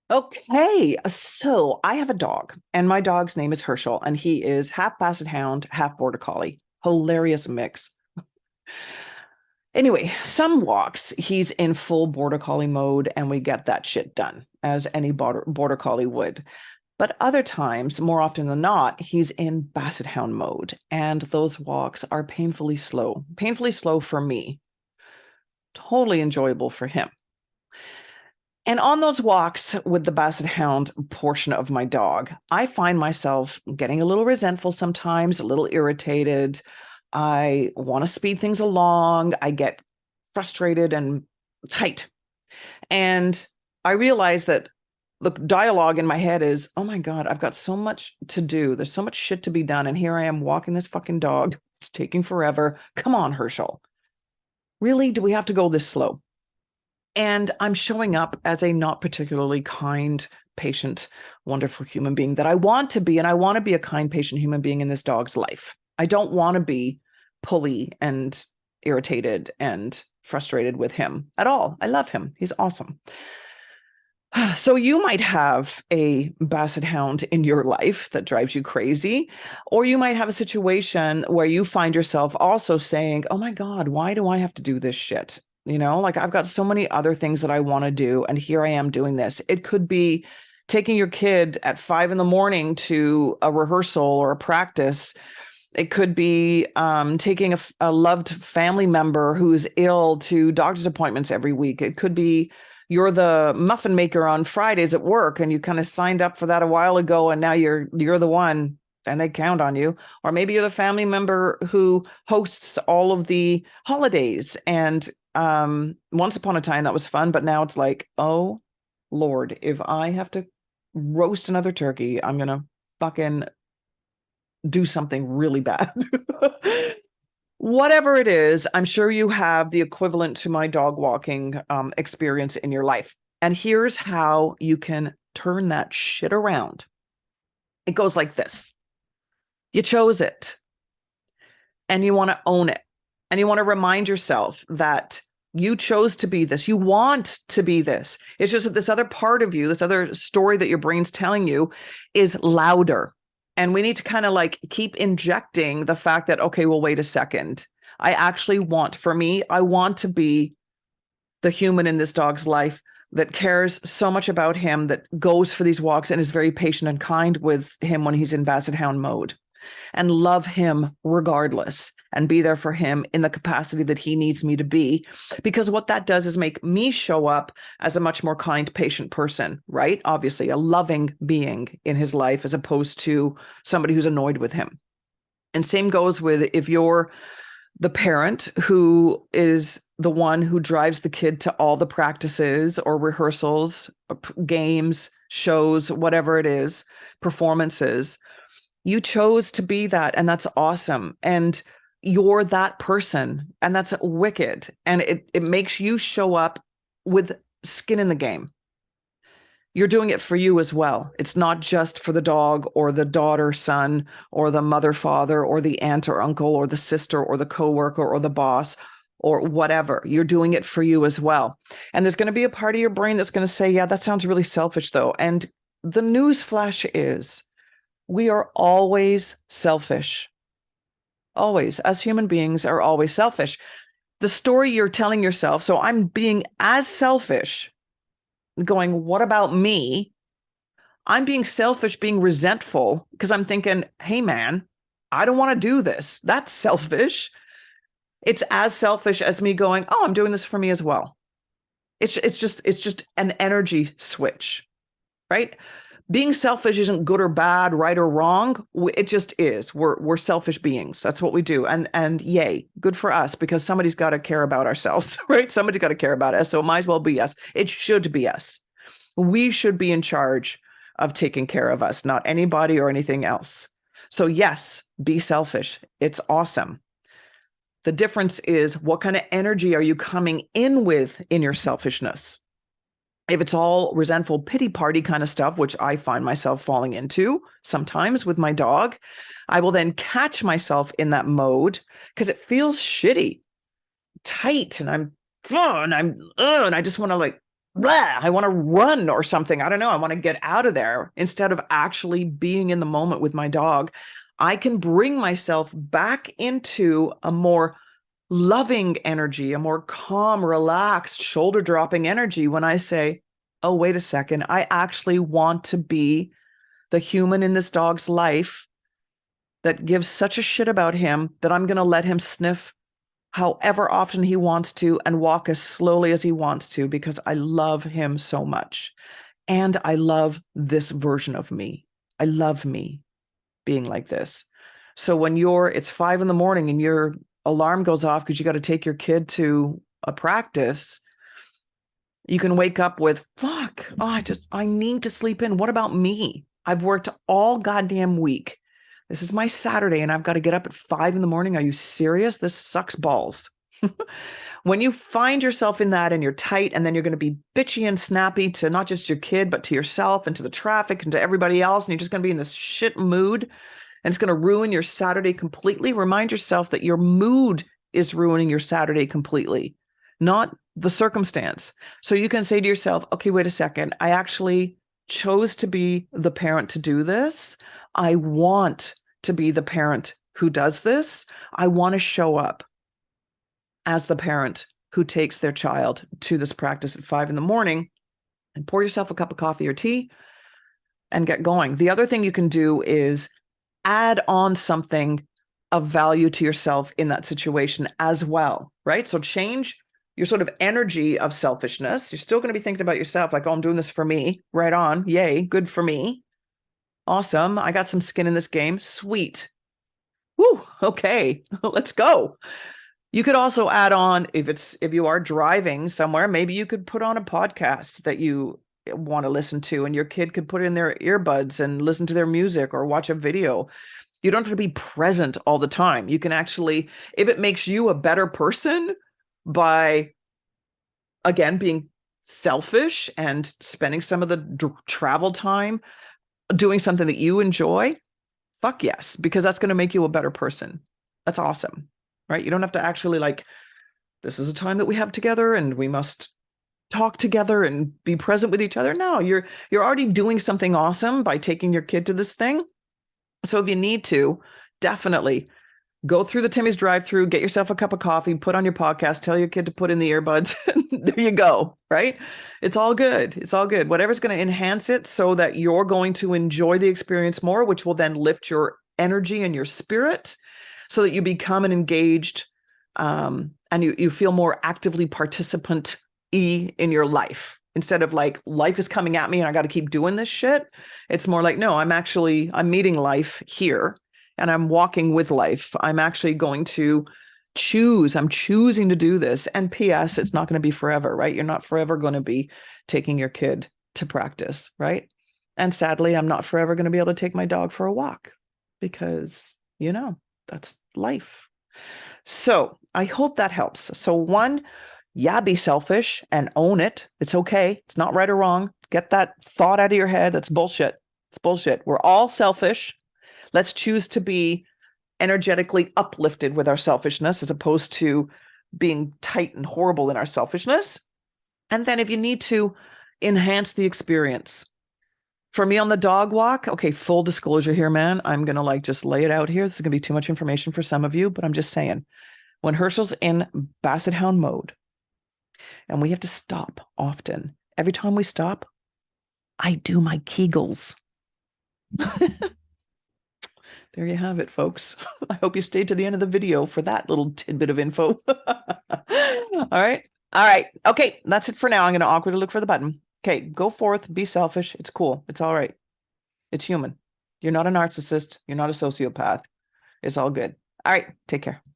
Okay, so I have a dog, and my dog's name is Herschel, and he is half Basset Hound, half Border Collie. Hilarious mix. Anyway, some walks he's in full Border Collie mode, and we get that shit done, as any Border Collie would. But other times, more often than not, he's in Basset Hound mode, and those walks are painfully slow for me, totally enjoyable for him. And on those walks with the Basset Hound portion of my dog, I find myself getting a little resentful sometimes, a little irritated. I want to speed things along. I get frustrated and tight. And I realize that the dialogue in my head is, oh my God, I've got so much to do. There's so much shit to be done. And here I am walking this fucking dog. It's taking forever. Come on, Herschel. Really? Do we have to go this slow? And I'm showing up as a not particularly kind, patient, wonderful human being that I want to be. And I want to be a kind, patient human being in this dog's life. I don't want to be pulley and irritated and frustrated with him at all. I love him. He's awesome. So you might have a Basset Hound in your life that drives you crazy, or you might have a situation where you find yourself also saying, oh my God, why do I have to do this shit? Like I've got so many other things that I want to do, and here I am doing this. It could be taking your kid at 5 a.m. to a rehearsal or a practice. It could be taking a loved family member who's ill to doctor's appointments every week. It could be you're the muffin maker on Fridays at work, and you kind of signed up for that a while ago, and now you're the one, and they count on you. Or maybe you're the family member who hosts all of the holidays, and once upon a time that was fun, but now it's like, oh Lord, if I have to roast another turkey, I'm gonna fucking do something really bad. Whatever it is, I'm sure you have the equivalent to my dog walking experience in your life. And here's how you can turn that shit around. It goes like this. You chose it, and you want to own it. And you want to remind yourself that you chose to be this. You want to be this. It's just that this other part of you, this other story that your brain's telling you is louder. And we need to kind of like keep injecting the fact that, okay, well, wait a second. I actually want, for me, I want to be the human in this dog's life that cares so much about him, that goes for these walks and is very patient and kind with him when he's in Basset Hound mode, and love him regardless and be there for him in the capacity that he needs me to be. Because what that does is make me show up as a much more kind, patient person, right? Obviously, a loving being in his life as opposed to somebody who's annoyed with him. And same goes with if you're the parent who is the one who drives the kid to all the practices or rehearsals, or games, shows, whatever it is, performances. You chose to be that, and that's awesome. And you're that person, and that's wicked. And it makes you show up with skin in the game. You're doing it for you as well. It's not just for the dog or the daughter, son, or the mother, father, or the aunt or uncle, or the sister, or the coworker, or the boss, or whatever. You're doing it for you as well. And there's going to be a part of your brain that's going to say, yeah, that sounds really selfish, though. And the news flash is, we are always selfish. Always. As human beings are always selfish. The story you're telling yourself, so I'm being as selfish, going, what about me? I'm being selfish, being resentful, because I'm thinking, hey, man, I don't want to do this. That's selfish. It's as selfish as me going, oh, I'm doing this for me as well. It's just an energy switch, right? Being selfish isn't good or bad, right or wrong. It just is. We're selfish beings. That's what we do. And yay, good for us, because somebody's got to care about ourselves, right? Somebody's got to care about us. So it might as well be us. It should be us. We should be in charge of taking care of us, not anybody or anything else. So yes, be selfish. It's awesome. The difference is, what kind of energy are you coming in with in your selfishness? If it's all resentful pity party kind of stuff, which I find myself falling into sometimes with my dog, I will then catch myself in that mode because it feels shitty, tight, and and I just want to like, blah, I want to run or something. I don't know. I want to get out of there instead of actually being in the moment with my dog. I can bring myself back into a more loving energy, a more calm, relaxed, shoulder dropping energy when I say, oh, wait a second, I actually want to be the human in this dog's life that gives such a shit about him that I'm going to let him sniff however often he wants to and walk as slowly as he wants to because I love him so much. And I love this version of me. I love me being like this. So when it's 5 a.m. and your alarm goes off because you got to take your kid to a practice, you can wake up with, fuck, oh, I need to sleep in. What about me? I've worked all goddamn week. This is my Saturday and I've got to get up at 5 a.m. Are you serious? This sucks balls. When you find yourself in that and you're tight, and then you're going to be bitchy and snappy to not just your kid, but to yourself and to the traffic and to everybody else, and you're just going to be in this shit mood, and it's going to ruin your Saturday completely. Remind yourself that your mood is ruining your Saturday completely, not the circumstance. So you can say to yourself, okay, wait a second. I actually chose to be the parent to do this. I want to be the parent who does this. I want to show up as the parent who takes their child to this practice at 5 a.m. and pour yourself a cup of coffee or tea and get going. The other thing you can do is add on something of value to yourself in that situation as well, right? So change your sort of energy of selfishness. You're still going to be thinking about yourself like, oh, I'm doing this for me. Right on. Yay. Good for me. Awesome. I got some skin in this game. Sweet. Woo. Okay. Let's go. You could also add on, if you are driving somewhere, maybe you could put on a podcast that you want to listen to, and your kid could put in their earbuds and listen to their music or watch a video. You don't have to be present all the time. You can actually, if it makes you a better person by, again, being selfish and spending some of the travel time doing something that you enjoy, fuck yes, because that's going to make you a better person. That's awesome, right? You don't have to actually this is a time that we have together and we must talk together and be present with each other. No, you're already doing something awesome by taking your kid to this thing. So if you need to, definitely go through the Timmy's drive-through, get yourself a cup of coffee, put on your podcast, tell your kid to put in the earbuds. There you go, right? It's all good. It's all good. Whatever's going to enhance it so that you're going to enjoy the experience more, which will then lift your energy and your spirit so that you become an engaged and you feel more actively participant-y in your life. Instead of like, life is coming at me and I got to keep doing this shit. It's more like, no, I'm meeting life here and I'm walking with life. I'm actually going to I'm choosing to do this. And P.S., it's not going to be forever, right? You're not forever going to be taking your kid to practice, right? And sadly, I'm not forever going to be able to take my dog for a walk because, that's life. So I hope that helps. So one, yeah, be selfish and own it. It's okay. It's not right or wrong. Get that thought out of your head. That's bullshit. It's bullshit. We're all selfish. Let's choose to be energetically uplifted with our selfishness as opposed to being tight and horrible in our selfishness. And then if you need to, enhance the experience. For me on the dog walk, okay, full disclosure here, man, I'm going to just lay it out here. This is going to be too much information for some of you, but I'm just saying, when Herschel's in Basset Hound mode and we have to stop often, every time we stop, I do my Kegels. There you have it, folks. I hope you stayed to the end of the video for that little tidbit of info. All right. All right. Okay. That's it for now. I'm going to awkwardly look for the button. Okay. Go forth. Be selfish. It's cool. It's all right. It's human. You're not a narcissist. You're not a sociopath. It's all good. All right. Take care.